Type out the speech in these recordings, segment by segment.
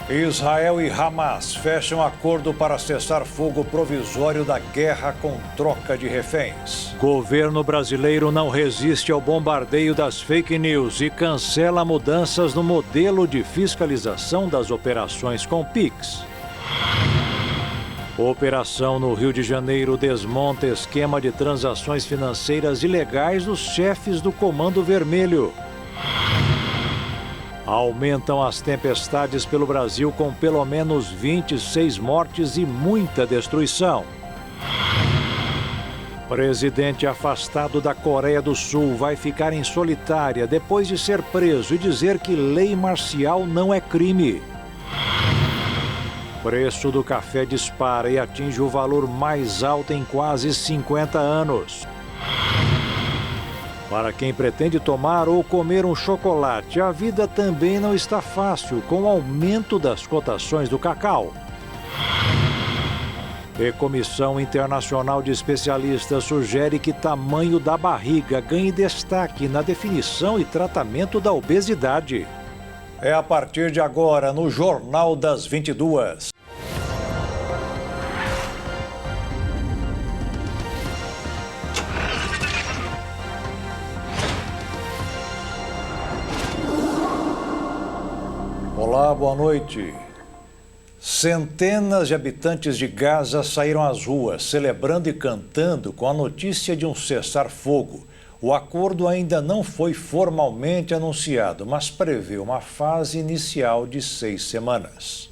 Israel e Hamas fecham acordo para cessar fogo provisório da guerra com troca de reféns. Governo brasileiro não resiste ao bombardeio das fake news e cancela mudanças no modelo de fiscalização das operações com Pix. Operação no Rio de Janeiro desmonta esquema de transações financeiras ilegais dos chefes do Comando Vermelho. Aumentam as tempestades pelo Brasil com pelo menos 26 mortes e muita destruição. Presidente afastado da Coreia do Sul vai ficar em solitária depois de ser preso e dizer que lei marcial não é crime. Preço do café dispara e atinge o valor mais alto em quase 50 anos. Para quem pretende tomar ou comer um chocolate, a vida também não está fácil com o aumento das cotações do cacau. E Comissão Internacional de Especialistas sugere que tamanho da barriga ganhe destaque na definição e tratamento da obesidade. É a partir de agora no Jornal das 22. Olá, boa noite. Centenas de habitantes de Gaza saíram às ruas, celebrando e cantando com a notícia de um cessar-fogo. O acordo ainda não foi formalmente anunciado, mas prevê uma fase inicial de 6 semanas.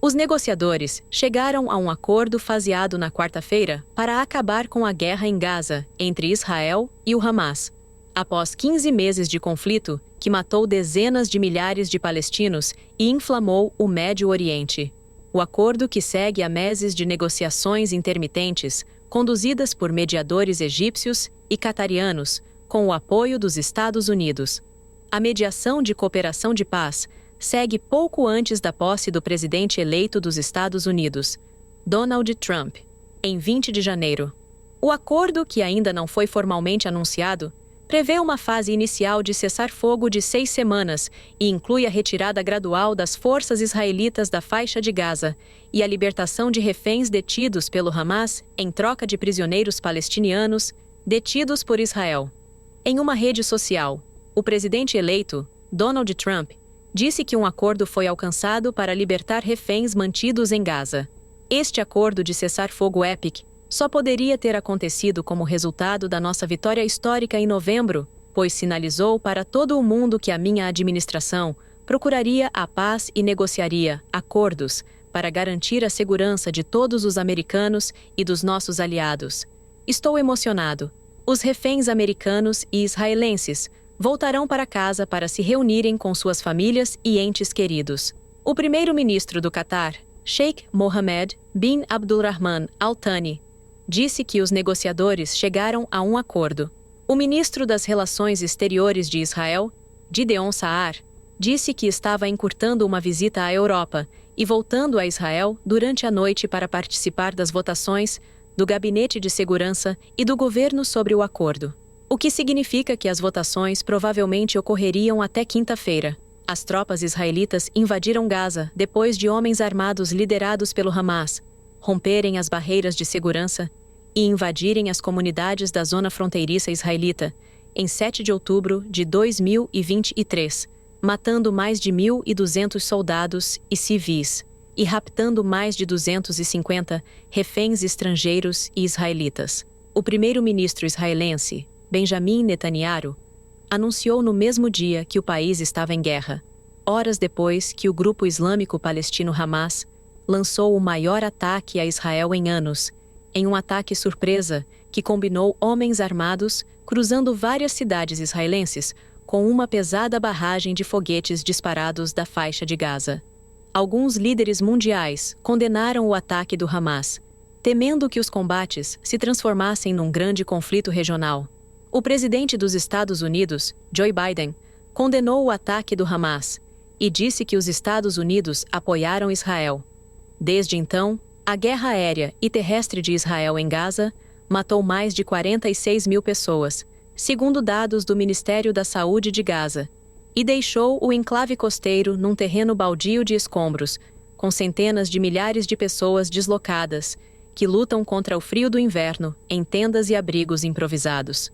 Os negociadores chegaram a um acordo faseado na quarta-feira para acabar com a guerra em Gaza entre Israel e o Hamas. Após 15 meses de conflito, que matou dezenas de milhares de palestinos e inflamou o Médio Oriente. O acordo, que segue a meses de negociações intermitentes, conduzidas por mediadores egípcios e catarianos, com o apoio dos Estados Unidos. A mediação de cooperação de paz segue pouco antes da posse do presidente eleito dos Estados Unidos, Donald Trump, em 20 de janeiro. O acordo, que ainda não foi formalmente anunciado, prevê uma fase inicial de cessar-fogo de 6 semanas e inclui a retirada gradual das forças israelitas da faixa de Gaza e a libertação de reféns detidos pelo Hamas em troca de prisioneiros palestinianos detidos por Israel. Em uma rede social, o presidente eleito, Donald Trump, disse que um acordo foi alcançado para libertar reféns mantidos em Gaza. Este acordo de cessar-fogo épico só poderia ter acontecido como resultado da nossa vitória histórica em novembro, pois sinalizou para todo o mundo que a minha administração procuraria a paz e negociaria acordos para garantir a segurança de todos os americanos e dos nossos aliados. Estou emocionado. Os reféns americanos e israelenses voltarão para casa para se reunirem com suas famílias e entes queridos. O primeiro-ministro do Catar, Sheikh Mohammed bin Abdulrahman Al Thani, disse que os negociadores chegaram a um acordo. O ministro das Relações Exteriores de Israel, Gideon Saar, disse que estava encurtando uma visita à Europa e voltando a Israel durante a noite para participar das votações do Gabinete de Segurança e do governo sobre o acordo. O que significa que as votações provavelmente ocorreriam até quinta-feira. As tropas israelitas invadiram Gaza depois de homens armados liderados pelo Hamas romperem as barreiras de segurança e invadirem as comunidades da zona fronteiriça israelita em 7 de outubro de 2023, matando mais de 1.200 soldados e civis e raptando mais de 250 reféns estrangeiros e israelitas. O primeiro-ministro israelense, Benjamin Netanyahu, anunciou no mesmo dia que o país estava em guerra, horas depois que o grupo islâmico palestino Hamas lançou o maior ataque a Israel em anos, em um ataque surpresa que combinou homens armados cruzando várias cidades israelenses com uma pesada barragem de foguetes disparados da faixa de Gaza. Alguns líderes mundiais condenaram o ataque do Hamas, temendo que os combates se transformassem num grande conflito regional. O presidente dos Estados Unidos, Joe Biden, condenou o ataque do Hamas e disse que os Estados Unidos apoiaram Israel. Desde então, a guerra aérea e terrestre de Israel em Gaza matou mais de 46 mil pessoas, segundo dados do Ministério da Saúde de Gaza, e deixou o enclave costeiro num terreno baldio de escombros, com centenas de milhares de pessoas deslocadas, que lutam contra o frio do inverno em tendas e abrigos improvisados.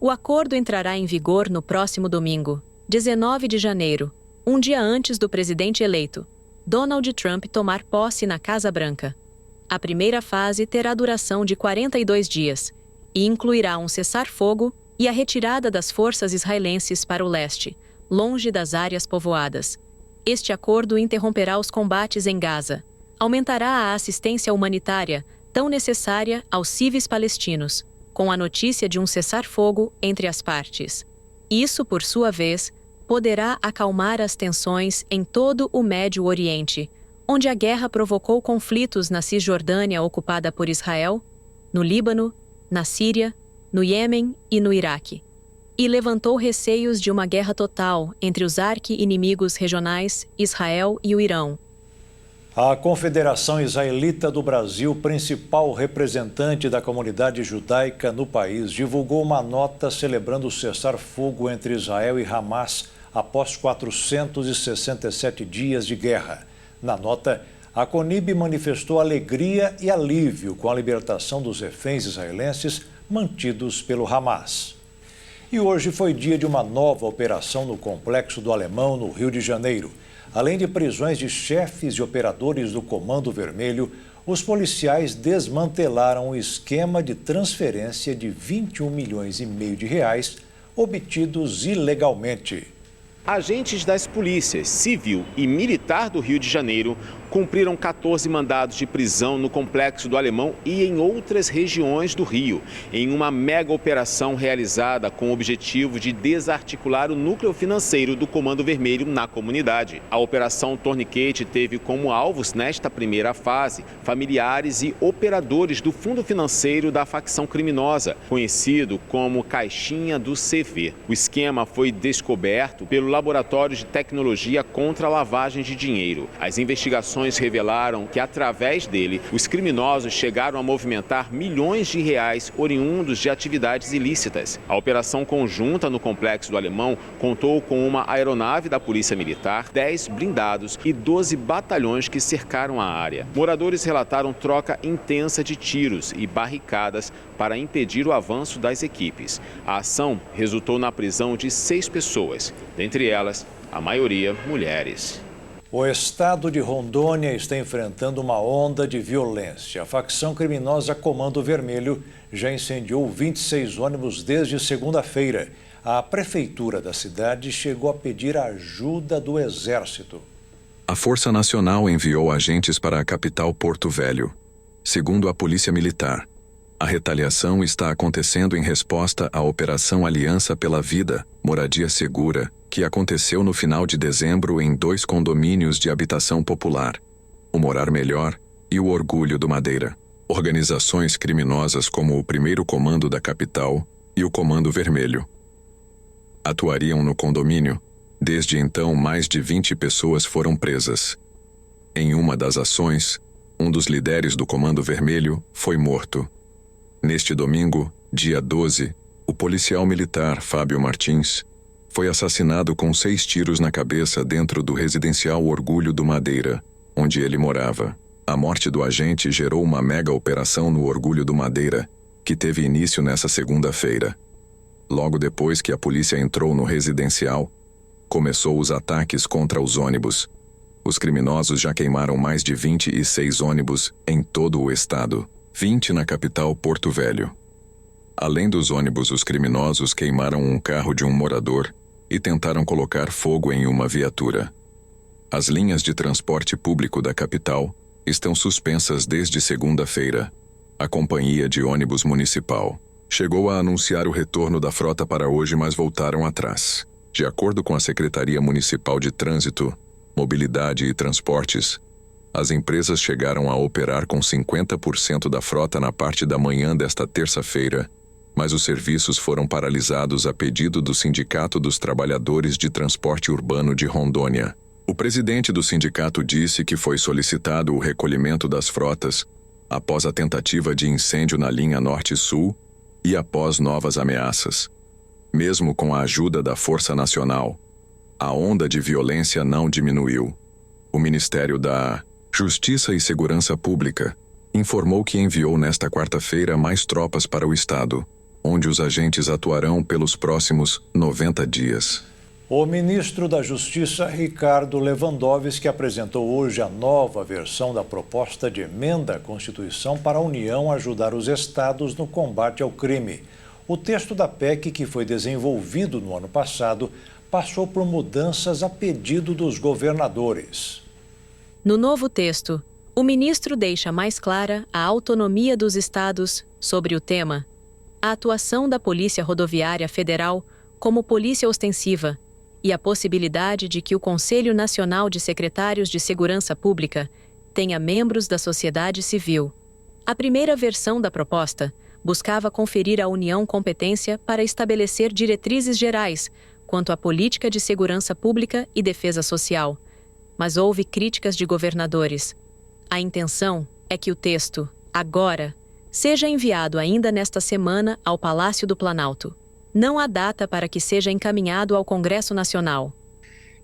O acordo entrará em vigor no próximo domingo, 19 de janeiro, um dia antes do presidente eleito, Donald Trump, tomar posse na Casa Branca. A primeira fase terá duração de 42 dias e incluirá um cessar-fogo e a retirada das forças israelenses para o leste, longe das áreas povoadas. Este acordo interromperá os combates em Gaza, aumentará a assistência humanitária tão necessária aos civis palestinos, com a notícia de um cessar-fogo entre as partes. Isso, por sua vez, poderá acalmar as tensões em todo o Médio Oriente, onde a guerra provocou conflitos na Cisjordânia ocupada por Israel, no Líbano, na Síria, no Iêmen e no Iraque, e levantou receios de uma guerra total entre os arqui-inimigos regionais, Israel e o Irão. A Confederação Israelita do Brasil, principal representante da comunidade judaica no país, divulgou uma nota celebrando o cessar-fogo entre Israel e Hamas após 467 dias de guerra. Na nota, a CONIB manifestou alegria e alívio com a libertação dos reféns israelenses mantidos pelo Hamas. E hoje foi dia de uma nova operação no Complexo do Alemão, no Rio de Janeiro. Além de prisões de chefes e operadores do Comando Vermelho, os policiais desmantelaram o esquema de transferência de 21 milhões e meio de reais obtidos ilegalmente. Agentes das polícias civil e militar do Rio de Janeiro cumpriram 14 mandados de prisão no Complexo do Alemão e em outras regiões do Rio, em uma mega operação realizada com o objetivo de desarticular o núcleo financeiro do Comando Vermelho na comunidade. A Operação Torniquete teve como alvos, nesta primeira fase, familiares e operadores do fundo financeiro da facção criminosa, conhecido como Caixinha do CV. O esquema foi descoberto pelo Laboratório de Tecnologia contra a Lavagem de Dinheiro. As investigações revelaram que, através dele, os criminosos chegaram a movimentar milhões de reais oriundos de atividades ilícitas. A operação conjunta no Complexo do Alemão contou com uma aeronave da Polícia Militar, 10 blindados e 12 batalhões que cercaram a área. Moradores relataram troca intensa de tiros e barricadas para impedir o avanço das equipes. A ação resultou na prisão de 6 pessoas, dentre elas, a maioria mulheres. O estado de Rondônia está enfrentando uma onda de violência. A facção criminosa Comando Vermelho já incendiou 26 ônibus desde segunda-feira. A prefeitura da cidade chegou a pedir a ajuda do Exército. A Força Nacional enviou agentes para a capital Porto Velho. Segundo a Polícia Militar, a retaliação está acontecendo em resposta à Operação Aliança pela Vida, Moradia Segura, que aconteceu no final de dezembro em 2 condomínios de habitação popular, o Morar Melhor e o Orgulho do Madeira. Organizações criminosas como o Primeiro Comando da Capital e o Comando Vermelho atuariam no condomínio. Desde então, mais de 20 pessoas foram presas. Em uma das ações, um dos líderes do Comando Vermelho foi morto. Neste domingo, dia 12, o policial militar Fábio Martins foi assassinado com 6 tiros na cabeça dentro do residencial Orgulho do Madeira, onde ele morava. A morte do agente gerou uma mega operação no Orgulho do Madeira, que teve início nessa segunda-feira. Logo depois que a polícia entrou no residencial, começou os ataques contra os ônibus. Os criminosos já queimaram mais de 26 ônibus em todo o estado, 20 na capital Porto Velho. Além dos ônibus, os criminosos queimaram um carro de um morador e tentaram colocar fogo em uma viatura. As linhas de transporte público da capital estão suspensas desde segunda-feira. A companhia de ônibus municipal chegou a anunciar o retorno da frota para hoje, mas voltaram atrás. De acordo com a Secretaria Municipal de Trânsito, Mobilidade e Transportes, as empresas chegaram a operar com 50% da frota na parte da manhã desta terça-feira, mas os serviços foram paralisados a pedido do Sindicato dos Trabalhadores de Transporte Urbano de Rondônia. O presidente do sindicato disse que foi solicitado o recolhimento das frotas após a tentativa de incêndio na linha Norte-Sul e após novas ameaças. Mesmo com a ajuda da Força Nacional, A onda de violência não diminuiu. O Ministério da Justiça e Segurança Pública informou que enviou nesta quarta-feira mais tropas para o estado, onde os agentes atuarão pelos próximos 90 dias. O ministro da Justiça, Ricardo Lewandowski, apresentou hoje a nova versão da proposta de emenda à Constituição para a União ajudar os estados no combate ao crime. O texto da PEC, que foi desenvolvido no ano passado, passou por mudanças a pedido dos governadores. No novo texto, o ministro deixa mais clara a autonomia dos estados sobre o tema, a atuação da Polícia Rodoviária Federal como polícia ostensiva e a possibilidade de que o Conselho Nacional de Secretários de Segurança Pública tenha membros da sociedade civil. A primeira versão da proposta buscava conferir à União competência para estabelecer diretrizes gerais quanto à política de segurança pública e defesa social, mas houve críticas de governadores. A intenção é que o texto, agora, seja enviado ainda nesta semana ao Palácio do Planalto. Não há data para que seja encaminhado ao Congresso Nacional.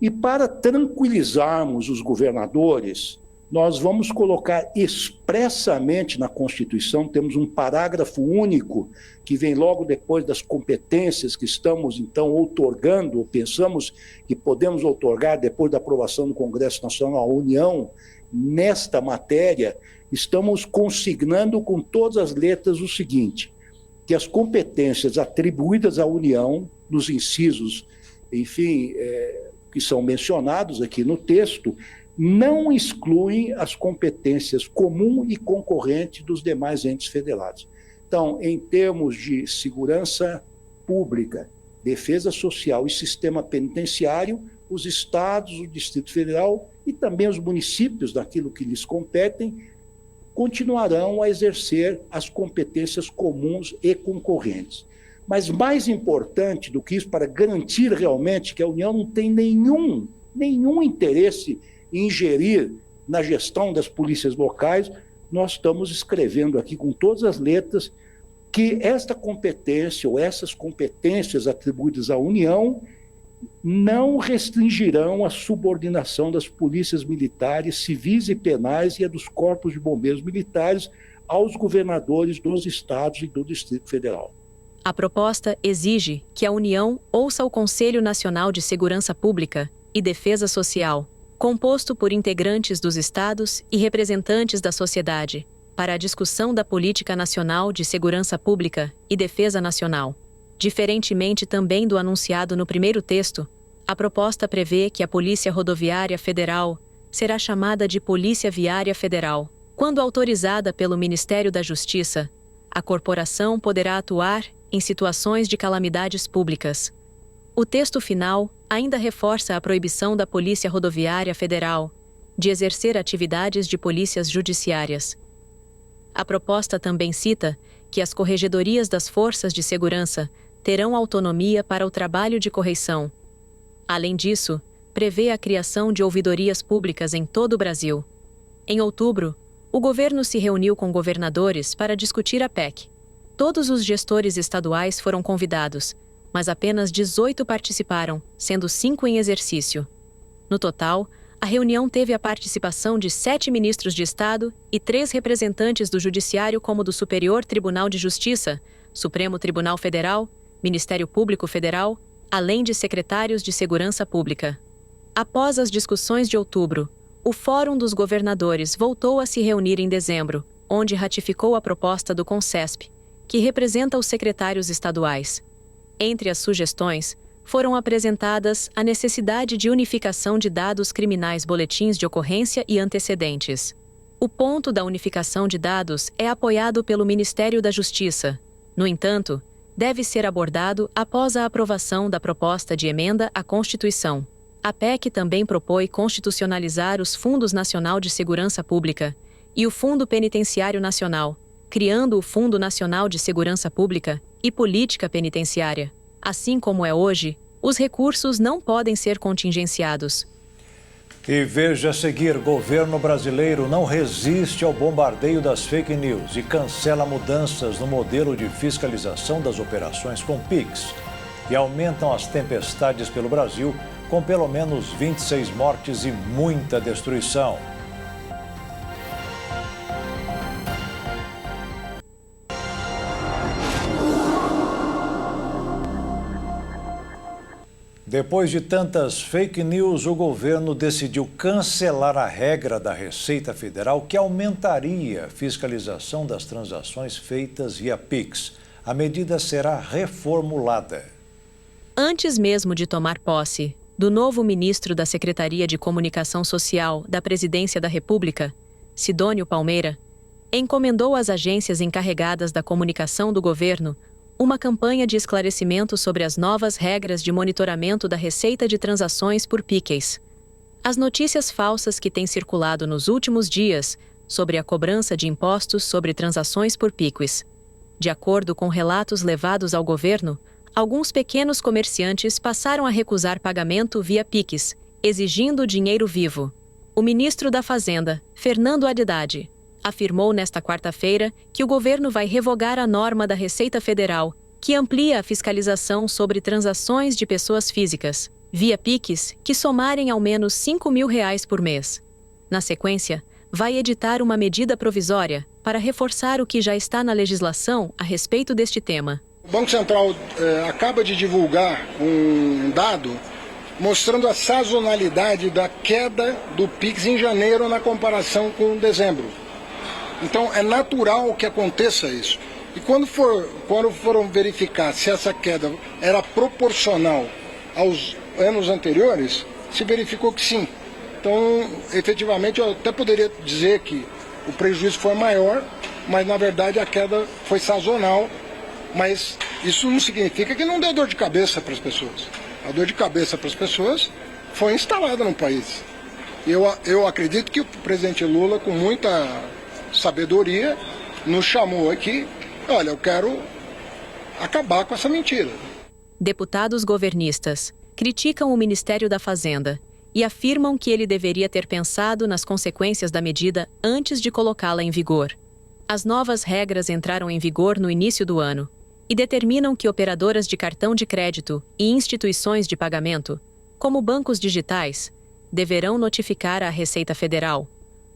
E para tranquilizarmos os governadores, nós vamos colocar expressamente na Constituição, temos um parágrafo único que vem logo depois das competências que estamos, então, outorgando, ou pensamos que podemos outorgar depois da aprovação do Congresso Nacional à União, nesta matéria, estamos consignando com todas as letras o seguinte, que as competências atribuídas à União, nos incisos, enfim, que são mencionados aqui no texto, não excluem as competências comum e concorrente dos demais entes federados. Então, em termos de segurança pública, defesa social e sistema penitenciário, os estados, o Distrito Federal e também os municípios, naquilo que lhes competem, continuarão a exercer as competências comuns e concorrentes. Mas mais importante do que isso, para garantir realmente que a União não tem nenhum interesse em ingerir na gestão das polícias locais, nós estamos escrevendo aqui com todas as letras que esta competência ou essas competências atribuídas à União não restringirão a subordinação das polícias militares, civis e penais e a dos corpos de bombeiros militares aos governadores dos estados e do Distrito Federal. A proposta exige que a União ouça o Conselho Nacional de Segurança Pública e Defesa Social, composto por integrantes dos estados e representantes da sociedade, para a discussão da Política Nacional de Segurança Pública e Defesa Nacional. Diferentemente também do anunciado no primeiro texto, a proposta prevê que a Polícia Rodoviária Federal será chamada de Polícia Viária Federal. Quando autorizada pelo Ministério da Justiça, a corporação poderá atuar em situações de calamidades públicas. O texto final ainda reforça a proibição da Polícia Rodoviária Federal de exercer atividades de polícias judiciárias. A proposta também cita que as corregedorias das forças de segurança terão autonomia para o trabalho de correição. Além disso, prevê a criação de ouvidorias públicas em todo o Brasil. Em outubro, o governo se reuniu com governadores para discutir a PEC. Todos os gestores estaduais foram convidados, mas apenas 18 participaram, sendo 5 em exercício. No total, a reunião teve a participação de 7 ministros de Estado e 3 representantes do Judiciário como do Superior Tribunal de Justiça, Supremo Tribunal Federal, Ministério Público Federal, além de secretários de Segurança Pública. Após as discussões de outubro, o Fórum dos Governadores voltou a se reunir em dezembro, onde ratificou a proposta do CONCESP, que representa os secretários estaduais. Entre as sugestões, foram apresentadas a necessidade de unificação de dados criminais, boletins de ocorrência e antecedentes. O ponto da unificação de dados é apoiado pelo Ministério da Justiça. No entanto, deve ser abordado após a aprovação da proposta de emenda à Constituição. A PEC também propõe constitucionalizar os Fundos Nacional de Segurança Pública e o Fundo Penitenciário Nacional, criando o Fundo Nacional de Segurança Pública e Política Penitenciária. Assim como é hoje, os recursos não podem ser contingenciados. E veja a seguir, governo brasileiro não resiste ao bombardeio das fake news e cancela mudanças no modelo de fiscalização das operações com PIX, que aumentam as tempestades pelo Brasil com pelo menos 26 mortes e muita destruição. Depois de tantas fake news, o governo decidiu cancelar a regra da Receita Federal que aumentaria a fiscalização das transações feitas via Pix. A medida será reformulada. Antes mesmo de tomar posse, do novo ministro da Secretaria de Comunicação Social da Presidência da República, Sidônio Palmeira, encomendou às agências encarregadas da comunicação do governo uma campanha de esclarecimento sobre as novas regras de monitoramento da receita de transações por Pix. As notícias falsas que têm circulado nos últimos dias sobre a cobrança de impostos sobre transações por Pix. De acordo com relatos levados ao governo, alguns pequenos comerciantes passaram a recusar pagamento via Pix, exigindo dinheiro vivo. O ministro da Fazenda, Fernando Haddad, afirmou nesta quarta-feira que o governo vai revogar a norma da Receita Federal, que amplia a fiscalização sobre transações de pessoas físicas, via Pix, que somarem ao menos R$ 5.000 por mês. Na sequência, vai editar uma medida provisória para reforçar o que já está na legislação a respeito deste tema. O Banco Central acaba de divulgar um dado mostrando a sazonalidade da queda do Pix em janeiro na comparação com dezembro. Então é natural que aconteça isso. E quando foram verificar se essa queda era proporcional aos anos anteriores, se verificou que sim. Então, efetivamente, eu até poderia dizer que o prejuízo foi maior, mas na verdade a queda foi sazonal. Mas isso não significa que não deu dor de cabeça para as pessoas. A dor de cabeça para as pessoas foi instalada no país. Eu acredito que o presidente Lula, com muita sabedoria, nos chamou aqui, olha, eu quero acabar com essa mentira. Deputados governistas criticam o Ministério da Fazenda e afirmam que ele deveria ter pensado nas consequências da medida antes de colocá-la em vigor. As novas regras entraram em vigor no início do ano e determinam que operadoras de cartão de crédito e instituições de pagamento, como bancos digitais, deverão notificar à Receita Federal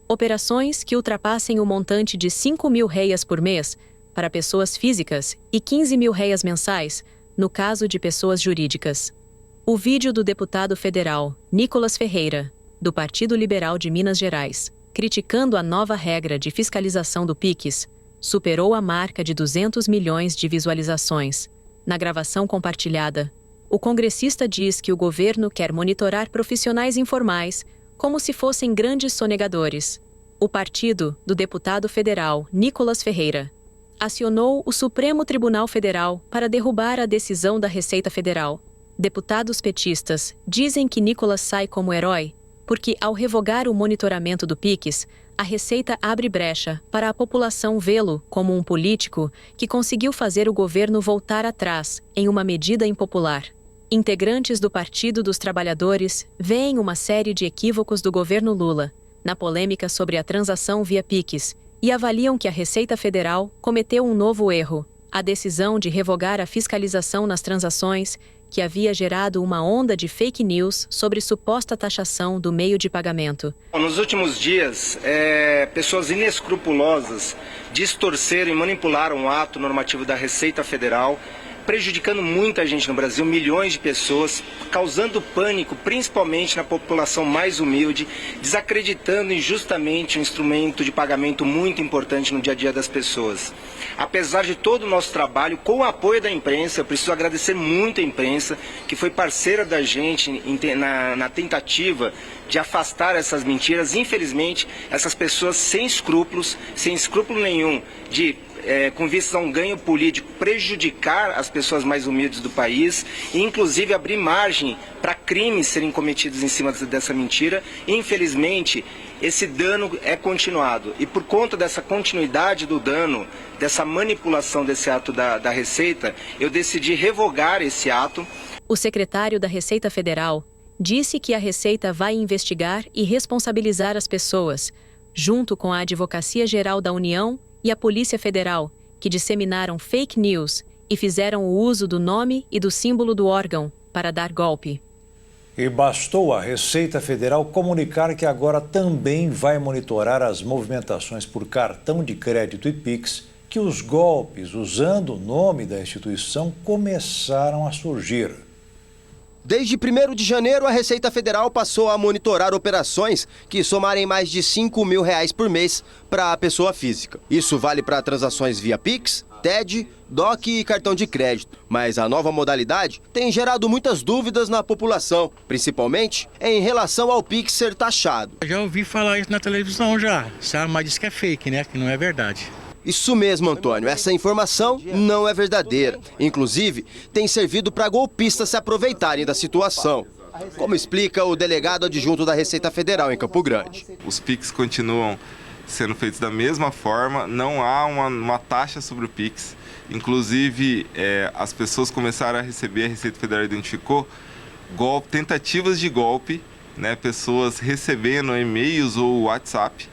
operações que ultrapassem o montante de R$ 5.000 por mês para pessoas físicas e R$ 15.000 mensais, no caso de pessoas jurídicas. O vídeo do deputado federal Nicolas Ferreira, do Partido Liberal de Minas Gerais, criticando a nova regra de fiscalização do Pix, superou a marca de 200 milhões de visualizações. Na gravação compartilhada, o congressista diz que o governo quer monitorar profissionais informais como se fossem grandes sonegadores. O partido do deputado federal Nicolas Ferreira acionou o Supremo Tribunal Federal para derrubar a decisão da Receita Federal. Deputados petistas dizem que Nicolas sai como herói porque, ao revogar o monitoramento do Pix, a Receita abre brecha para a população vê-lo como um político que conseguiu fazer o governo voltar atrás em uma medida impopular. Integrantes do Partido dos Trabalhadores veem uma série de equívocos do governo Lula na polêmica sobre a transação via Pix e avaliam que a Receita Federal cometeu um novo erro, a decisão de revogar a fiscalização nas transações, que havia gerado uma onda de fake news sobre suposta taxação do meio de pagamento. Nos últimos dias, pessoas inescrupulosas distorceram e manipularam o ato normativo da Receita Federal, prejudicando muita gente no Brasil, milhões de pessoas, causando pânico, principalmente na população mais humilde, desacreditando injustamente um instrumento de pagamento muito importante no dia a dia das pessoas. Apesar de todo o nosso trabalho, com o apoio da imprensa, eu preciso agradecer muito a imprensa, que foi parceira da gente na tentativa de afastar essas mentiras. Infelizmente, essas pessoas sem escrúpulo nenhum de com vistas a um ganho político, prejudicar as pessoas mais humildes do país e, inclusive, abrir margem para crimes serem cometidos em cima dessa mentira. Infelizmente, esse dano é continuado. E por conta dessa continuidade do dano, dessa manipulação desse ato da Receita, eu decidi revogar esse ato. O secretário da Receita Federal disse que a Receita vai investigar e responsabilizar as pessoas, junto com a Advocacia Geral da União e a Polícia Federal, que disseminaram fake news e fizeram o uso do nome e do símbolo do órgão para dar golpe. E bastou a Receita Federal comunicar que agora também vai monitorar as movimentações por cartão de crédito e Pix, que os golpes usando o nome da instituição começaram a surgir. Desde 1º de janeiro, a Receita Federal passou a monitorar operações que somarem mais de R$5 mil por mês para a pessoa física. Isso vale para transações via Pix, TED, DOC e cartão de crédito. Mas a nova modalidade tem gerado muitas dúvidas na população, principalmente em relação ao Pix ser taxado. Já ouvi falar isso na televisão já, sabe? Mas diz que é fake, né? Que não é verdade. Isso mesmo, Antônio. Essa informação não é verdadeira. Inclusive, tem servido para golpistas se aproveitarem da situação. Como explica o delegado adjunto da Receita Federal em Campo Grande. Os Pix continuam sendo feitos da mesma forma, não há uma taxa sobre o Pix. Inclusive, as pessoas começaram a receber, a Receita Federal identificou tentativas de golpe, né? Pessoas recebendo e-mails ou WhatsApp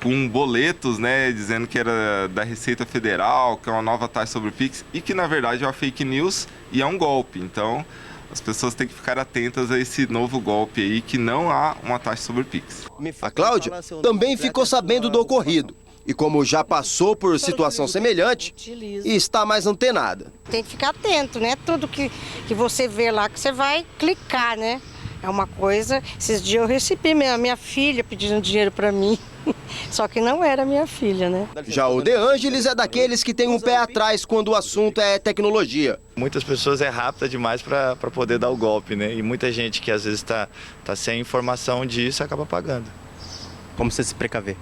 com boletos, né, dizendo que era da Receita Federal, que é uma nova taxa sobre o Pix, e que na verdade é uma fake news e é um golpe. Então, as pessoas têm que ficar atentas a esse novo golpe aí, que não há uma taxa sobre o Pix. A Cláudia também ficou sabendo do ocorrido. E como já passou por situação semelhante, está mais antenada. Tem que ficar atento, né? Tudo que você vê lá, que você vai clicar, né? É uma coisa... Esses dias eu recebi minha filha pedindo dinheiro para mim. Só que não era minha filha, né? Já o De Ângeles é daqueles que tem um pé atrás quando o assunto é tecnologia. Muitas pessoas é rápida demais para poder dar o golpe, né? E muita gente que às vezes está sem informação disso acaba pagando. Como você se precaver?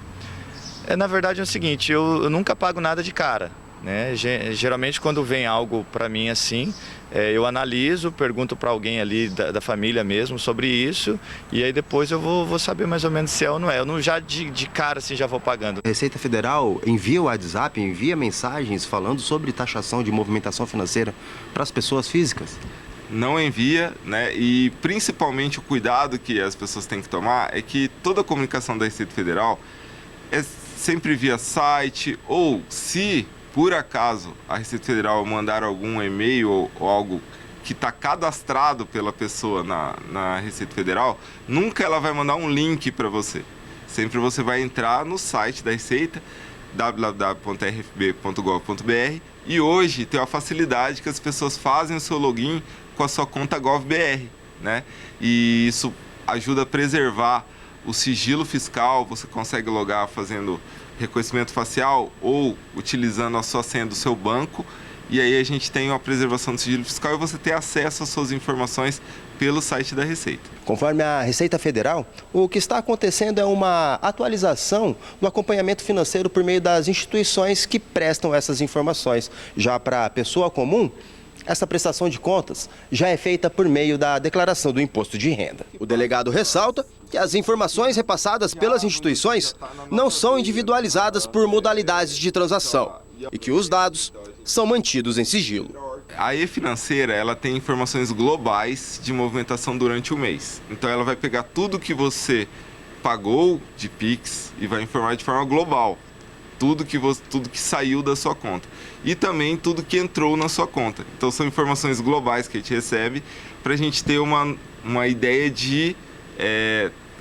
Na verdade é o seguinte, eu nunca pago nada de cara, né? Geralmente quando vem algo para mim assim, eu analiso, pergunto para alguém ali da família mesmo sobre isso e aí depois eu vou saber mais ou menos se é ou não é. Eu não já de cara assim já vou pagando. A Receita Federal envia o WhatsApp, envia mensagens falando sobre taxação de movimentação financeira para as pessoas físicas? Não envia, né? E principalmente o cuidado que as pessoas têm que tomar é que toda a comunicação da Receita Federal é sempre via site ou se por acaso a Receita Federal mandar algum e-mail ou algo que está cadastrado pela pessoa na Receita Federal, nunca ela vai mandar um link para você. Sempre você vai entrar no site da Receita, www.rfb.gov.br, e hoje tem uma facilidade que as pessoas fazem o seu login com a sua conta GovBR, né? E isso ajuda a preservar o sigilo fiscal. Você consegue logar fazendo reconhecimento facial ou utilizando a sua senha do seu banco, e aí a gente tem uma preservação do sigilo fiscal e você tem acesso às suas informações pelo site da Receita. Conforme a Receita Federal, o que está acontecendo é uma atualização do acompanhamento financeiro por meio das instituições que prestam essas informações. Já para a pessoa comum, essa prestação de contas já é feita por meio da declaração do imposto de renda. O delegado ressalta que as informações repassadas pelas instituições não são individualizadas por modalidades de transação e que os dados são mantidos em sigilo. A E-Financeira, ela tem informações globais de movimentação durante o mês. Então ela vai pegar tudo que você pagou de Pix e vai informar de forma global. Tudo que saiu da sua conta. E também tudo que entrou na sua conta. Então são informações globais que a gente recebe para a gente ter uma ideia de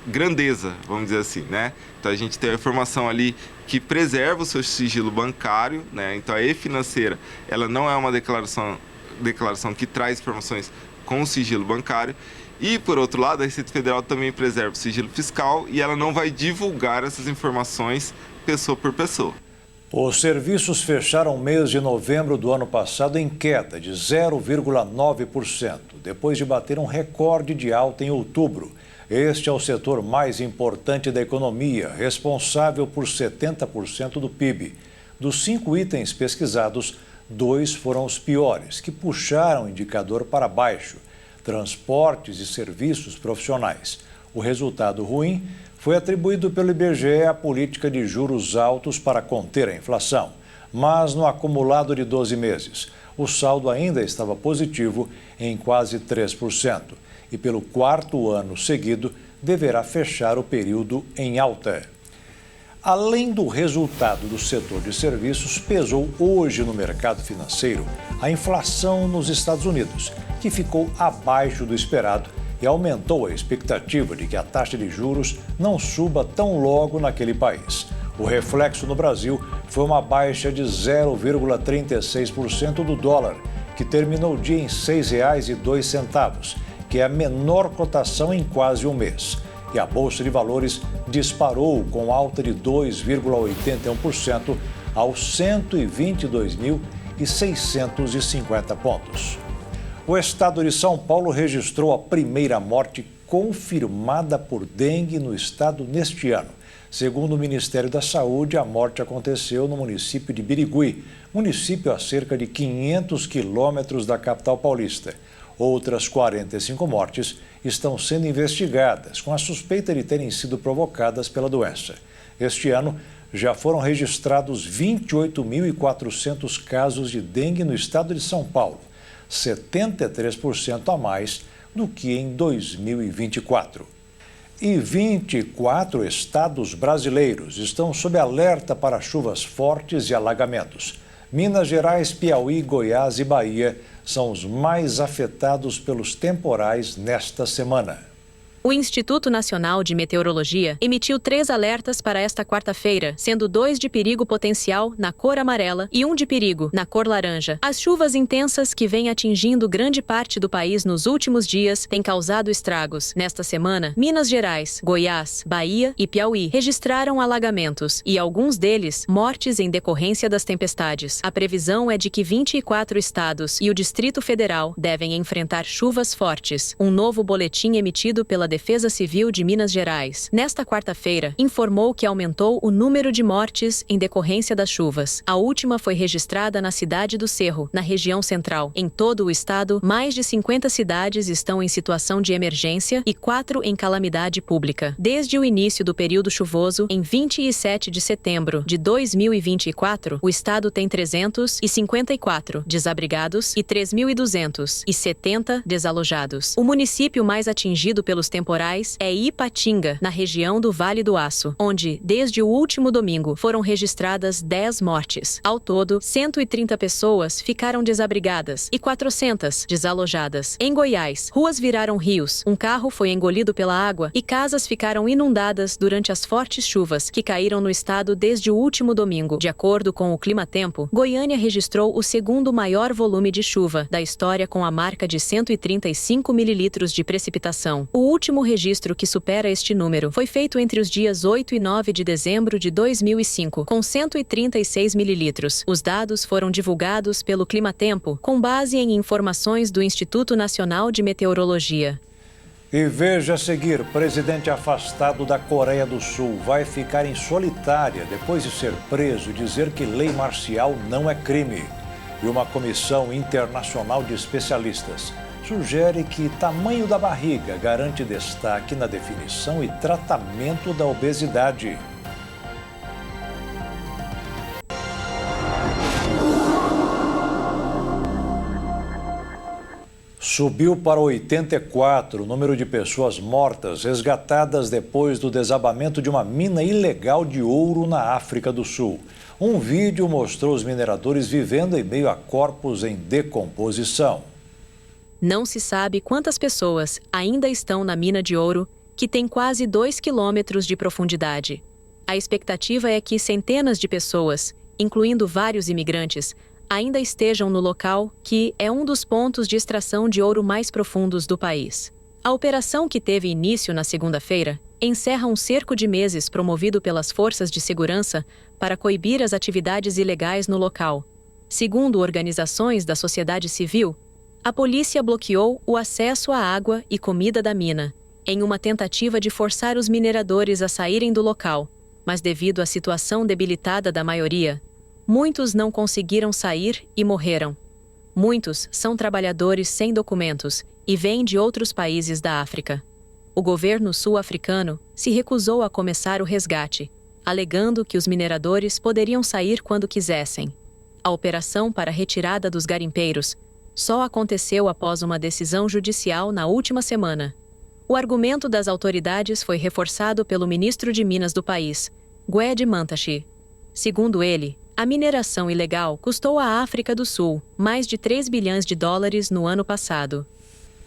grandeza, vamos dizer assim, né? Então a gente tem a informação ali que preserva o seu sigilo bancário, né? Então a E-Financeira, ela não é uma declaração que traz informações com o sigilo bancário. E, por outro lado, a Receita Federal também preserva o sigilo fiscal e ela não vai divulgar essas informações pessoa por pessoa. Os serviços fecharam o mês de novembro do ano passado em queda de 0,9%, depois de bater um recorde de alta em outubro. Este é o setor mais importante da economia, responsável por 70% do PIB. Dos 5 itens pesquisados, 2 foram os piores, que puxaram o indicador para baixo: transportes e serviços profissionais. O resultado ruim foi atribuído pelo IBGE à política de juros altos para conter a inflação. Mas no acumulado de 12 meses, o saldo ainda estava positivo em quase 3%. E pelo 4º ano seguido, deverá fechar o período em alta. Além do resultado do setor de serviços, pesou hoje no mercado financeiro a inflação nos Estados Unidos, que ficou abaixo do esperado e aumentou a expectativa de que a taxa de juros não suba tão logo naquele país. O reflexo no Brasil foi uma baixa de 0,36% do dólar, que terminou o dia em R$ 6,02, que é a menor cotação em quase um mês. E a Bolsa de Valores disparou com alta de 2,81% aos 122.650 pontos. O estado de São Paulo registrou a primeira morte confirmada por dengue no estado neste ano. Segundo o Ministério da Saúde, a morte aconteceu no município de Birigui, município a cerca de 500 quilômetros da capital paulista. Outras 45 mortes estão sendo investigadas, com a suspeita de terem sido provocadas pela doença. Este ano, já foram registrados 28.400 casos de dengue no estado de São Paulo, 73% a mais do que em 2024. E 24 estados brasileiros estão sob alerta para chuvas fortes e alagamentos. Minas Gerais, Piauí, Goiás e Bahia são os mais afetados pelos temporais nesta semana. O Instituto Nacional de Meteorologia emitiu 3 alertas para esta quarta-feira, sendo 2 de perigo potencial na cor amarela e 1 de perigo na cor laranja. As chuvas intensas que vêm atingindo grande parte do país nos últimos dias têm causado estragos. Nesta semana, Minas Gerais, Goiás, Bahia e Piauí registraram alagamentos e alguns deles mortes em decorrência das tempestades. A previsão é de que 24 estados e o Distrito Federal devem enfrentar chuvas fortes. Um novo boletim emitido pela Defesa Civil de Minas Gerais, nesta quarta-feira, informou que aumentou o número de mortes em decorrência das chuvas. A última foi registrada na cidade do Cerro, na região central. Em todo o estado, mais de 50 cidades estão em situação de emergência e 4 em calamidade pública. Desde o início do período chuvoso, em 27 de setembro de 2024, o estado tem 354 desabrigados e 3.270 desalojados. O município mais atingido pelos temporais é Ipatinga, na região do Vale do Aço, onde, desde o último domingo, foram registradas 10 mortes. Ao todo, 130 pessoas ficaram desabrigadas e 400 desalojadas. Em Goiás, ruas viraram rios, um carro foi engolido pela água e casas ficaram inundadas durante as fortes chuvas que caíram no estado desde o último domingo. De acordo com o Climatempo, Goiânia registrou o segundo maior volume de chuva da história, com a marca de 135 mililitros de precipitação. O último registro que supera este número foi feito entre os dias 8 e 9 de dezembro de 2005, com 136 mililitros. Os dados foram divulgados pelo Climatempo, com base em informações do Instituto Nacional de Meteorologia. E veja a seguir, presidente afastado da Coreia do Sul vai ficar em solitária depois de ser preso e dizer que lei marcial não é crime. E uma comissão internacional de especialistas sugere que tamanho da barriga garante destaque na definição e tratamento da obesidade. Subiu para 84 o número de pessoas mortas resgatadas depois do desabamento de uma mina ilegal de ouro na África do Sul. Um vídeo mostrou os mineradores vivendo em meio a corpos em decomposição. Não se sabe quantas pessoas ainda estão na mina de ouro, que tem quase 2 quilômetros de profundidade. A expectativa é que centenas de pessoas, incluindo vários imigrantes, ainda estejam no local, que é um dos pontos de extração de ouro mais profundos do país. A operação, que teve início na segunda-feira, encerra um cerco de meses promovido pelas forças de segurança para coibir as atividades ilegais no local. Segundo organizações da sociedade civil, a polícia bloqueou o acesso à água e comida da mina, em uma tentativa de forçar os mineradores a saírem do local, mas devido à situação debilitada da maioria, muitos não conseguiram sair e morreram. Muitos são trabalhadores sem documentos e vêm de outros países da África. O governo sul-africano se recusou a começar o resgate, alegando que os mineradores poderiam sair quando quisessem. A operação para a retirada dos garimpeiros só aconteceu após uma decisão judicial na última semana. O argumento das autoridades foi reforçado pelo ministro de Minas do país, Gwede Mantashe. Segundo ele, a mineração ilegal custou à África do Sul mais de 3 bilhões de dólares no ano passado.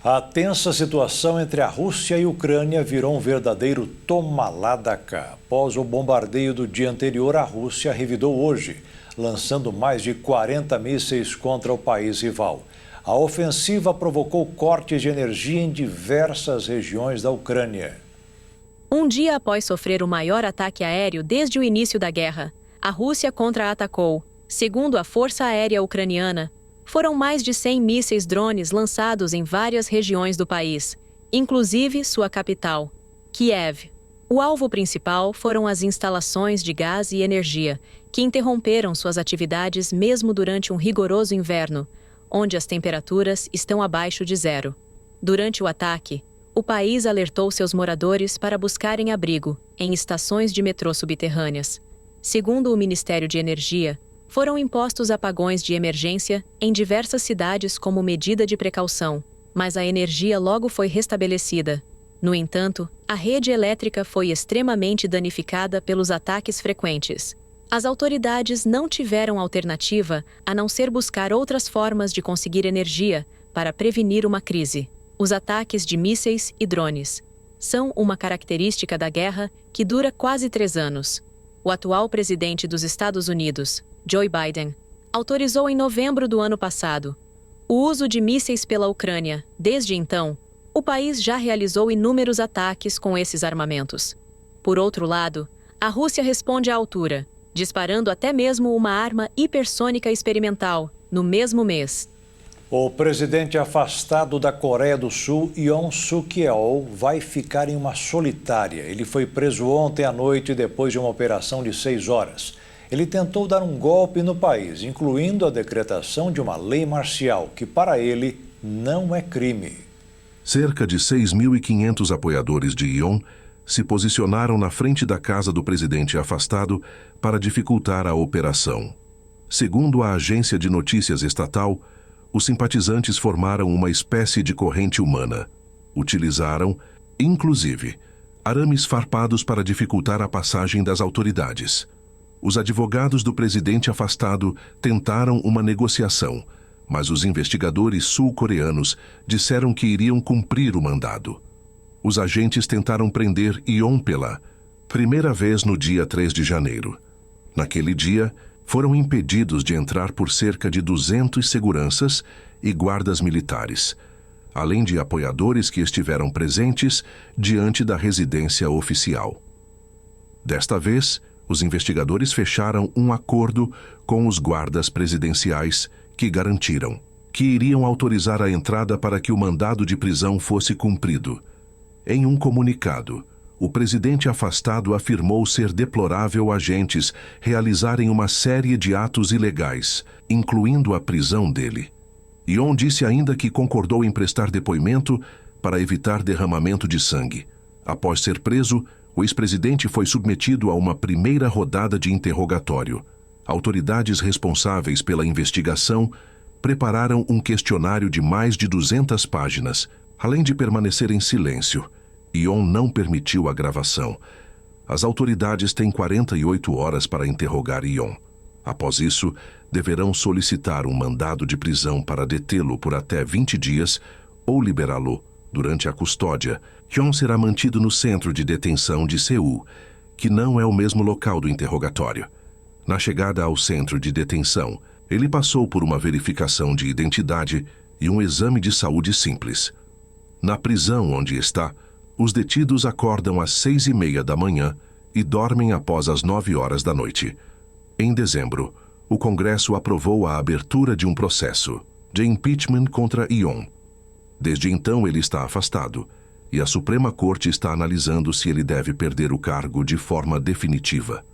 A tensa situação entre a Rússia e a Ucrânia virou um verdadeiro toma lá da cá. Após o bombardeio do dia anterior, a Rússia revidou hoje, lançando mais de 40 mísseis contra o país rival. A ofensiva provocou cortes de energia em diversas regiões da Ucrânia. Um dia após sofrer o maior ataque aéreo desde o início da guerra, a Rússia contra-atacou. Segundo a Força Aérea Ucraniana, foram mais de 100 mísseis drones lançados em várias regiões do país, inclusive sua capital, Kiev. O alvo principal foram as instalações de gás e energia, que interromperam suas atividades mesmo durante um rigoroso inverno, onde as temperaturas estão abaixo de zero. Durante o ataque, o país alertou seus moradores para buscarem abrigo em estações de metrô subterrâneas. Segundo o Ministério de Energia, foram impostos apagões de emergência em diversas cidades como medida de precaução, mas a energia logo foi restabelecida. No entanto, a rede elétrica foi extremamente danificada pelos ataques frequentes. As autoridades não tiveram alternativa a não ser buscar outras formas de conseguir energia para prevenir uma crise. Os ataques de mísseis e drones são uma característica da guerra que dura quase 3 anos. O atual presidente dos Estados Unidos, Joe Biden, autorizou em novembro do ano passado o uso de mísseis pela Ucrânia. Desde então, o país já realizou inúmeros ataques com esses armamentos. Por outro lado, a Rússia responde à altura, disparando até mesmo uma arma hipersônica experimental no mesmo mês. O presidente afastado da Coreia do Sul, Yoon Suk-yeol, vai ficar em uma solitária. Ele foi preso ontem à noite depois de uma operação de 6 horas. Ele tentou dar um golpe no país, incluindo a decretação de uma lei marcial, que para ele não é crime. Cerca de 6.500 apoiadores de Yoon se posicionaram na frente da casa do presidente afastado para dificultar a operação. Segundo a agência de notícias estatal, os simpatizantes formaram uma espécie de corrente humana. Utilizaram, inclusive, arames farpados para dificultar a passagem das autoridades. Os advogados do presidente afastado tentaram uma negociação, mas os investigadores sul-coreanos disseram que iriam cumprir o mandado. Os agentes tentaram prender Yoon pela primeira vez no dia 3 de janeiro. Naquele dia, foram impedidos de entrar por cerca de 200 seguranças e guardas militares, além de apoiadores que estiveram presentes diante da residência oficial. Desta vez, os investigadores fecharam um acordo com os guardas presidenciais que garantiram que iriam autorizar a entrada para que o mandado de prisão fosse cumprido. Em um comunicado, o presidente afastado afirmou ser deplorável agentes realizarem uma série de atos ilegais, incluindo a prisão dele. Yoon disse ainda que concordou em prestar depoimento para evitar derramamento de sangue. Após ser preso, o ex-presidente foi submetido a uma primeira rodada de interrogatório. Autoridades responsáveis pela investigação prepararam um questionário de mais de 200 páginas. Além de permanecer em silêncio, Yoon não permitiu a gravação. As autoridades têm 48 horas para interrogar Yoon. Após isso, deverão solicitar um mandado de prisão para detê-lo por até 20 dias ou liberá-lo durante a custódia. Yoon será mantido no centro de detenção de Seul, que não é o mesmo local do interrogatório. Na chegada ao centro de detenção, ele passou por uma verificação de identidade e um exame de saúde simples. Na prisão onde está, os detidos acordam às 6h30 da manhã e dormem após as 9 horas da noite. Em dezembro, o Congresso aprovou a abertura de um processo de impeachment contra Yoon. Desde então ele está afastado e a Suprema Corte está analisando se ele deve perder o cargo de forma definitiva.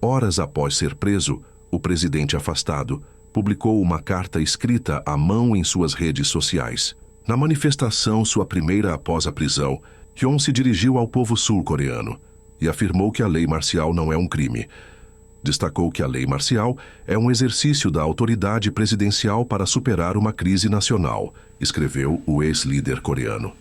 Horas após ser preso, o presidente afastado publicou uma carta escrita à mão em suas redes sociais. Na manifestação, sua primeira após a prisão, Yoon se dirigiu ao povo sul-coreano e afirmou que a lei marcial não é um crime. Destacou que a lei marcial é um exercício da autoridade presidencial para superar uma crise nacional, escreveu o ex-líder coreano.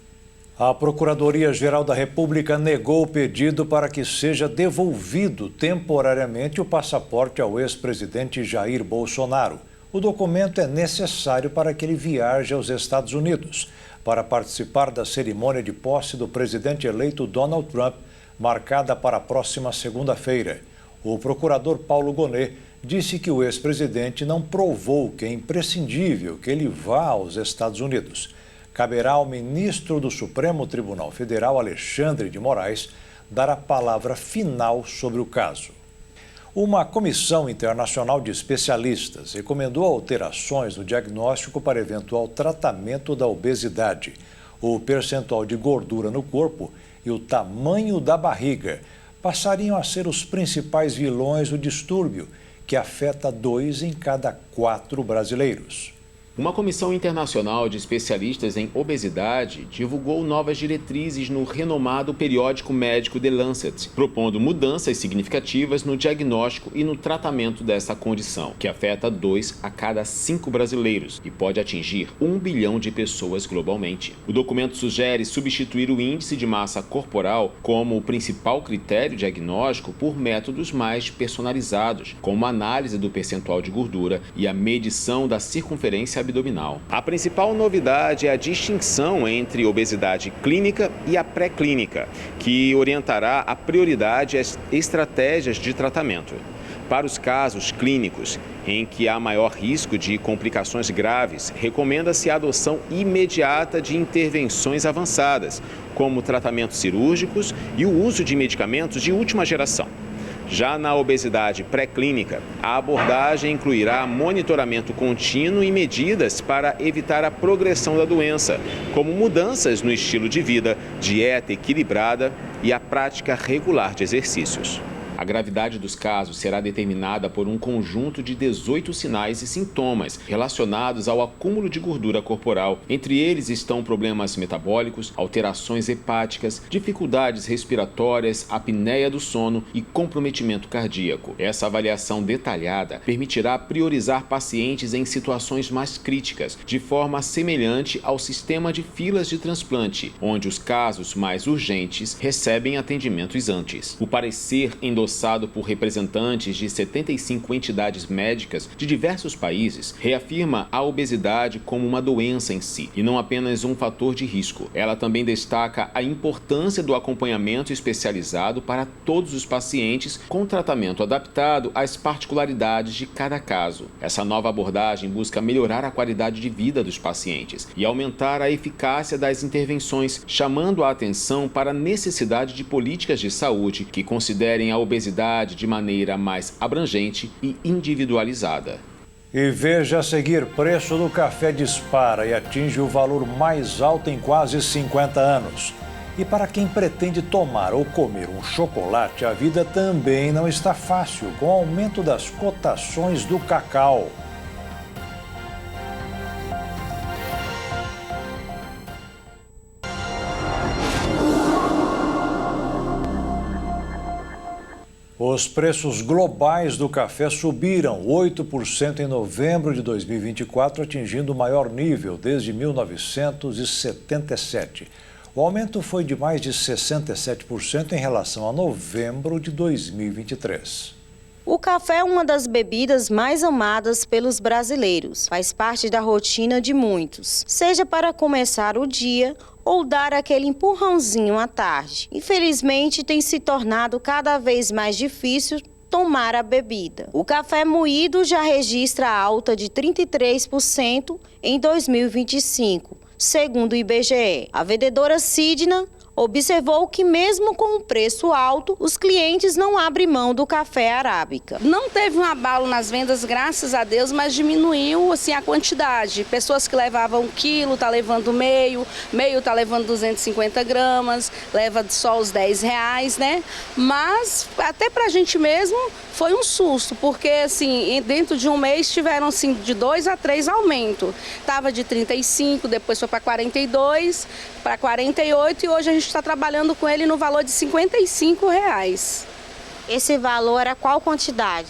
A Procuradoria-Geral da República negou o pedido para que seja devolvido temporariamente o passaporte ao ex-presidente Jair Bolsonaro. O documento é necessário para que ele viaje aos Estados Unidos para participar da cerimônia de posse do presidente eleito Donald Trump, marcada para a próxima segunda-feira. O procurador Paulo Gonet disse que o ex-presidente não provou que é imprescindível que ele vá aos Estados Unidos. Caberá ao ministro do Supremo Tribunal Federal, Alexandre de Moraes, dar a palavra final sobre o caso. Uma comissão internacional de especialistas recomendou alterações no diagnóstico para eventual tratamento da obesidade. O percentual de gordura no corpo e o tamanho da barriga passariam a ser os principais vilões do distúrbio, que afeta 2 em cada 4 brasileiros. Uma comissão internacional de especialistas em obesidade divulgou novas diretrizes no renomado periódico médico The Lancet, propondo mudanças significativas no diagnóstico e no tratamento dessa condição, que afeta 2 a cada 5 brasileiros e pode atingir 1 bilhão de pessoas globalmente. O documento sugere substituir o índice de massa corporal como o principal critério diagnóstico por métodos mais personalizados, como a análise do percentual de gordura e a medição da circunferência abdominal. A principal novidade é a distinção entre obesidade clínica e a pré-clínica, que orientará a prioridade e as estratégias de tratamento. Para os casos clínicos em que há maior risco de complicações graves, recomenda-se a adoção imediata de intervenções avançadas, como tratamentos cirúrgicos e o uso de medicamentos de última geração. Já na obesidade pré-clínica, a abordagem incluirá monitoramento contínuo e medidas para evitar a progressão da doença, como mudanças no estilo de vida, dieta equilibrada e a prática regular de exercícios. A gravidade dos casos será determinada por um conjunto de 18 sinais e sintomas relacionados ao acúmulo de gordura corporal. Entre eles estão problemas metabólicos, alterações hepáticas, dificuldades respiratórias, apneia do sono e comprometimento cardíaco. Essa avaliação detalhada permitirá priorizar pacientes em situações mais críticas, de forma semelhante ao sistema de filas de transplante, onde os casos mais urgentes recebem atendimentos antes. O parecer endossado por representantes de 75 entidades médicas de diversos países, reafirma a obesidade como uma doença em si e não apenas um fator de risco. Ela também destaca a importância do acompanhamento especializado para todos os pacientes com tratamento adaptado às particularidades de cada caso. Essa nova abordagem busca melhorar a qualidade de vida dos pacientes e aumentar a eficácia das intervenções, chamando a atenção para a necessidade de políticas de saúde que considerem a obesidade de maneira mais abrangente e individualizada. E veja a seguir, preço do café dispara e atinge o valor mais alto em quase 50 anos. E para quem pretende tomar ou comer um chocolate, a vida também não está fácil, com o aumento das cotações do cacau. Os preços globais do café subiram 8% em novembro de 2024, atingindo o maior nível desde 1977. O aumento foi de mais de 67% em relação a novembro de 2023. O café é uma das bebidas mais amadas pelos brasileiros. Faz parte da rotina de muitos, seja para começar o dia ou dar aquele empurrãozinho à tarde. Infelizmente, tem se tornado cada vez mais difícil tomar a bebida. O café moído já registra alta de 33% em 2025, segundo o IBGE. A vendedora Sidna observou que mesmo com o preço alto, os clientes não abrem mão do café arábica. Não teve um abalo nas vendas, graças a Deus, mas diminuiu assim, a quantidade. Pessoas que levavam 1 quilo, tá levando meio tá levando 250 gramas, leva só os R$10, né? Mas até pra gente mesmo foi um susto, porque assim, dentro de um mês tiveram assim, de 2 a 3 aumentos. Tava de 35, depois foi para 42, para 48 e hoje a gente está trabalhando com ele no valor de R$55. Esse valor era qual quantidade?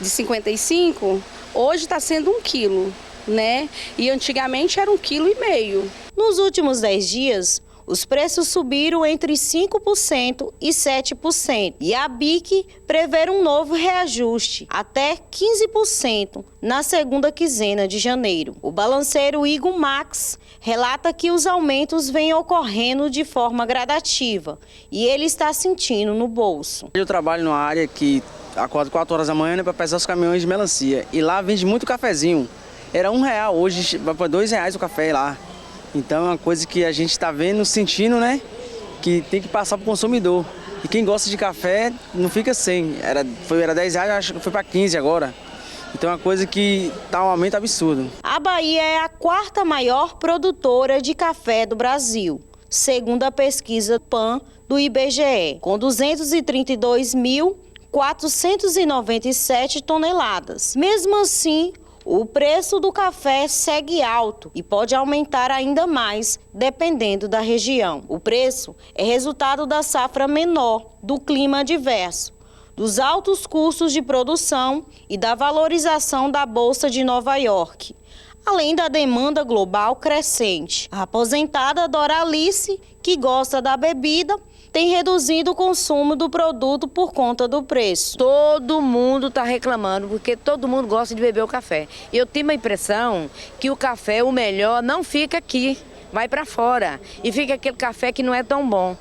De 55, hoje está sendo 1 quilo, né? E antigamente era 1,5 kg. Nos últimos 10 dias, os preços subiram entre 5% e 7%. E a BIC prevê um novo reajuste, até 15%, na segunda quinzena de janeiro. O balanceiro Igor Max relata que os aumentos vêm ocorrendo de forma gradativa e ele está sentindo no bolso. Eu trabalho numa área que acordo 4 horas da manhã, né, para pesar os caminhões de melancia. E lá vende muito cafezinho. Era R$1, hoje vai para R$2 o café lá. Então é uma coisa que a gente está vendo, sentindo, né? Que tem que passar para o consumidor. E quem gosta de café não fica sem. Era R$10, acho que foi para 15 agora. Então é uma coisa que está um aumento absurdo. A Bahia é a 4ª maior produtora de café do Brasil, segundo a pesquisa PAN do IBGE, com 232.497 toneladas. Mesmo assim, o preço do café segue alto e pode aumentar ainda mais, dependendo da região. O preço é resultado da safra menor, do clima adverso, dos altos custos de produção e da valorização da Bolsa de Nova York, além da demanda global crescente. A aposentada Doralice, que gosta da bebida, tem reduzido o consumo do produto por conta do preço. Todo mundo está reclamando, porque todo mundo gosta de beber o café. Eu tenho a impressão que o café, o melhor, não fica aqui, vai para fora. E fica aquele café que não é tão bom.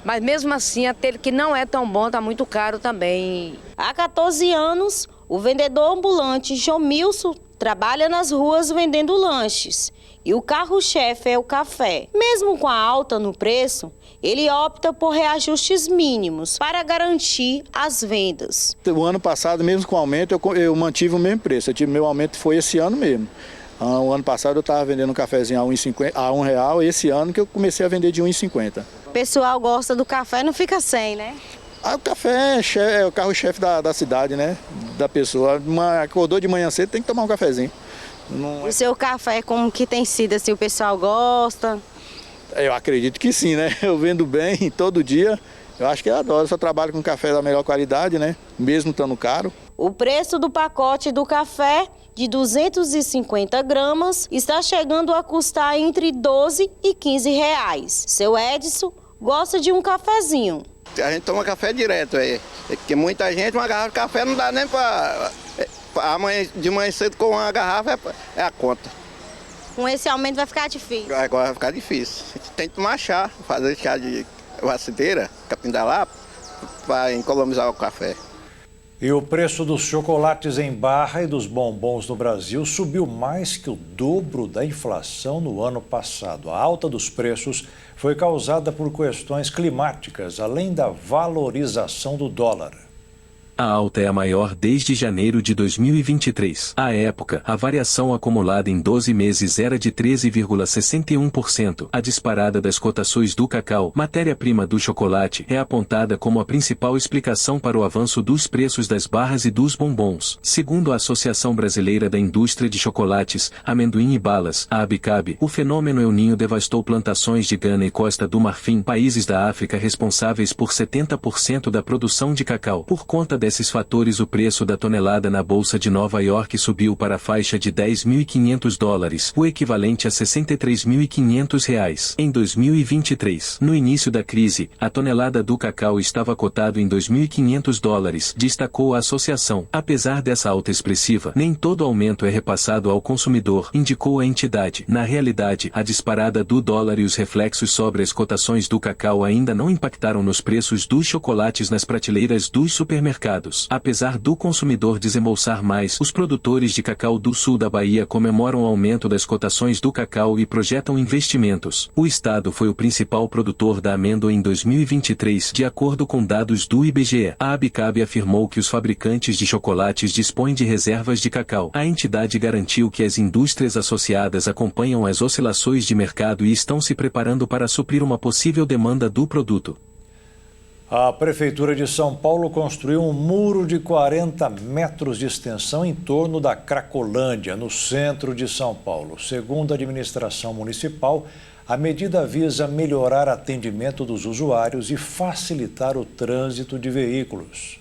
Mas mesmo assim, aquele que não é tão bom está muito caro também. Há 14 anos, o vendedor ambulante Jomilson trabalha nas ruas vendendo lanches. E o carro-chefe é o café. Mesmo com a alta no preço, ele opta por reajustes mínimos para garantir as vendas. O ano passado, mesmo com o aumento, eu mantive o mesmo preço. Meu aumento foi esse ano mesmo. O ano passado eu estava vendendo um cafezinho a R$1, esse ano que eu comecei a vender de R$1,50. O pessoal gosta do café, não fica sem, né? O café é o carro-chefe da cidade, né? Da pessoa. Acordou de manhã cedo, tem que tomar um cafezinho. O seu café, como que tem sido assim, o pessoal gosta? Eu acredito que sim, né? Eu vendo bem todo dia, eu acho que eu adoro. Eu só trabalho com café da melhor qualidade, né? Mesmo estando caro. O preço do pacote do café de 250 gramas está chegando a custar entre 12 e 15 reais. Seu Edson gosta de um cafezinho. A gente toma café direto aí, porque muita gente, uma garrafa de café não dá nem para... De manhã cedo com uma garrafa é a conta. Com esse aumento vai ficar difícil? Agora vai ficar difícil. A gente tem que tomar chá, fazer chá de vacideira, capim da lapa, para economizar o café. E o preço dos chocolates em barra e dos bombons no Brasil subiu mais que o dobro da inflação no ano passado. A alta dos preços foi causada por questões climáticas, além da valorização do dólar. A alta é a maior desde janeiro de 2023. À época, a variação acumulada em 12 meses era de 13,61%. A disparada das cotações do cacau, matéria-prima do chocolate, é apontada como a principal explicação para o avanço dos preços das barras e dos bombons. Segundo a Associação Brasileira da Indústria de Chocolates, Amendoim e Balas, a ABICAB, o fenômeno El Niño devastou plantações de Gana e Costa do Marfim, países da África responsáveis por 70% da produção de cacau. Por conta desses fatores, o preço da tonelada na Bolsa de Nova York subiu para a faixa de $10.500, o equivalente a R$ 63.500 em 2023. No início da crise, a tonelada do cacau estava cotado em $2.500, destacou a associação. Apesar dessa alta expressiva, nem todo aumento é repassado ao consumidor, indicou a entidade. Na realidade, a disparada do dólar e os reflexos sobre as cotações do cacau ainda não impactaram nos preços dos chocolates nas prateleiras dos supermercados. Apesar do consumidor desembolsar mais, os produtores de cacau do sul da Bahia comemoram o aumento das cotações do cacau e projetam investimentos. O estado foi o principal produtor da amêndoa em 2023, de acordo com dados do IBGE. A ABICAB afirmou que os fabricantes de chocolates dispõem de reservas de cacau. A entidade garantiu que as indústrias associadas acompanham as oscilações de mercado e estão se preparando para suprir uma possível demanda do produto. A Prefeitura de São Paulo construiu um muro de 40 metros de extensão em torno da Cracolândia, no centro de São Paulo. Segundo a administração municipal, a medida visa melhorar o atendimento dos usuários e facilitar o trânsito de veículos.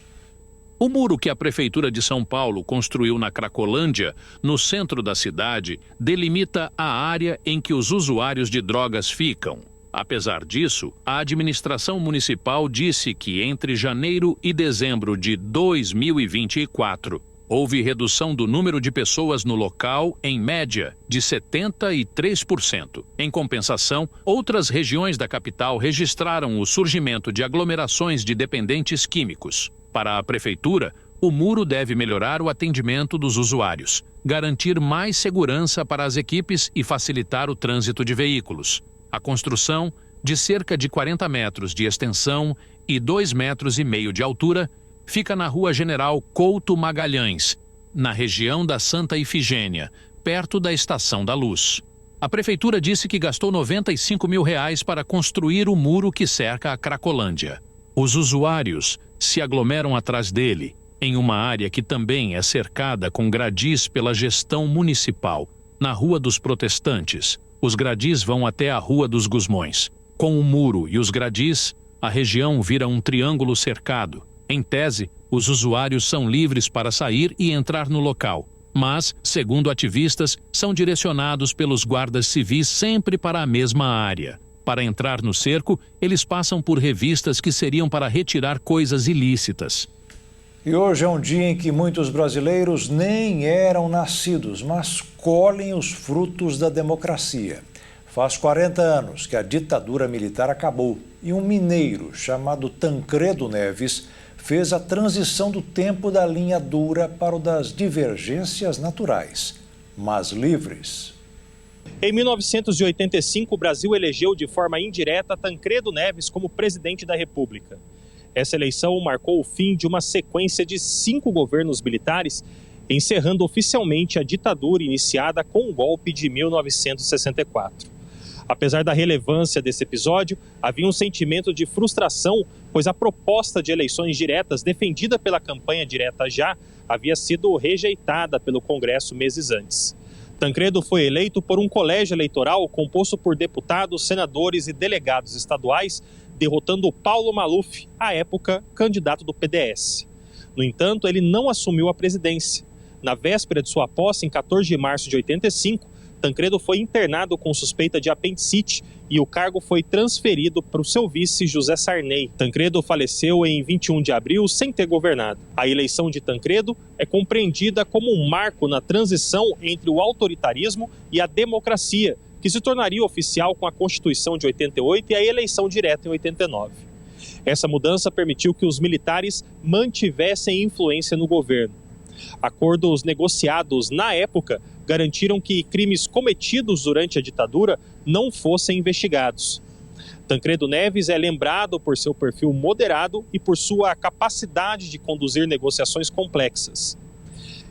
O muro que a Prefeitura de São Paulo construiu na Cracolândia, no centro da cidade, delimita a área em que os usuários de drogas ficam. Apesar disso, a administração municipal disse que entre janeiro e dezembro de 2024, houve redução do número de pessoas no local, em média, de 73%. Em compensação, outras regiões da capital registraram o surgimento de aglomerações de dependentes químicos. Para a prefeitura, o muro deve melhorar o atendimento dos usuários, garantir mais segurança para as equipes e facilitar o trânsito de veículos. A construção, de cerca de 40 metros de extensão e 2,5 metros de altura, fica na Rua General Couto Magalhães, na região da Santa Ifigênia, perto da Estação da Luz. A prefeitura disse que gastou R$95 mil para construir o muro que cerca a Cracolândia. Os usuários se aglomeram atrás dele, em uma área que também é cercada com gradis pela gestão municipal, na Rua dos Protestantes. Os gradis vão até a Rua dos Gusmões. Com o muro e os gradis, a região vira um triângulo cercado. Em tese, os usuários são livres para sair e entrar no local, mas, segundo ativistas, são direcionados pelos guardas civis sempre para a mesma área. Para entrar no cerco, eles passam por revistas que seriam para retirar coisas ilícitas. E hoje é um dia em que muitos brasileiros nem eram nascidos, mas colhem os frutos da democracia. Faz 40 anos que a ditadura militar acabou e um mineiro chamado Tancredo Neves fez a transição do tempo da linha dura para o das divergências naturais, mas livres. Em 1985, o Brasil elegeu de forma indireta Tancredo Neves como presidente da República. Essa eleição marcou o fim de uma sequência de 5 governos militares, encerrando oficialmente a ditadura iniciada com o golpe de 1964. Apesar da relevância desse episódio, havia um sentimento de frustração, pois a proposta de eleições diretas defendida pela campanha Direta Já havia sido rejeitada pelo Congresso meses antes. Tancredo foi eleito por um colégio eleitoral composto por deputados, senadores e delegados estaduais, derrotando Paulo Maluf, à época candidato do PDS. No entanto, ele não assumiu a presidência. Na véspera de sua posse, em 14 de março de 85, Tancredo foi internado com suspeita de apendicite e o cargo foi transferido para o seu vice, José Sarney. Tancredo faleceu em 21 de abril sem ter governado. A eleição de Tancredo é compreendida como um marco na transição entre o autoritarismo e a democracia, que se tornaria oficial com a Constituição de 88 e a eleição direta em 89. Essa mudança permitiu que os militares mantivessem influência no governo. Acordos negociados na época garantiram que crimes cometidos durante a ditadura não fossem investigados. Tancredo Neves é lembrado por seu perfil moderado e por sua capacidade de conduzir negociações complexas.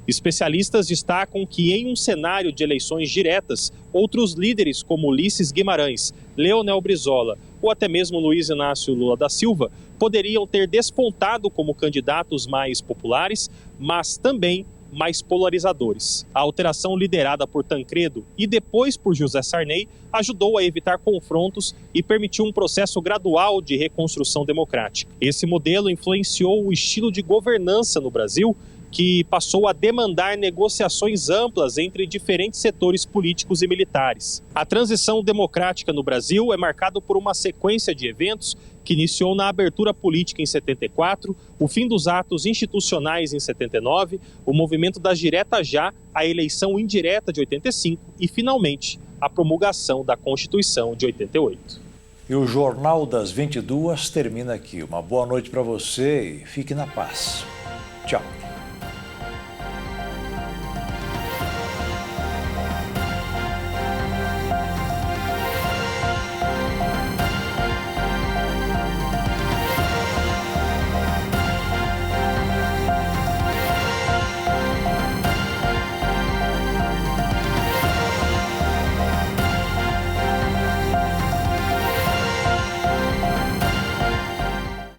Especialistas destacam que, em um cenário de eleições diretas, outros líderes como Ulisses Guimarães, Leonel Brizola ou até mesmo Luiz Inácio Lula da Silva poderiam ter despontado como candidatos mais populares, mas também mais polarizadores. A alteração liderada por Tancredo e depois por José Sarney ajudou a evitar confrontos e permitiu um processo gradual de reconstrução democrática. Esse modelo influenciou o estilo de governança no Brasil, que passou a demandar negociações amplas entre diferentes setores políticos e militares. A transição democrática no Brasil é marcada por uma sequência de eventos que iniciou na abertura política em 74, o fim dos atos institucionais em 79, o movimento das Direta Já, a eleição indireta de 85 e, finalmente, a promulgação da Constituição de 88. E o Jornal das 22 termina aqui. Uma boa noite para você e fique na paz. Tchau.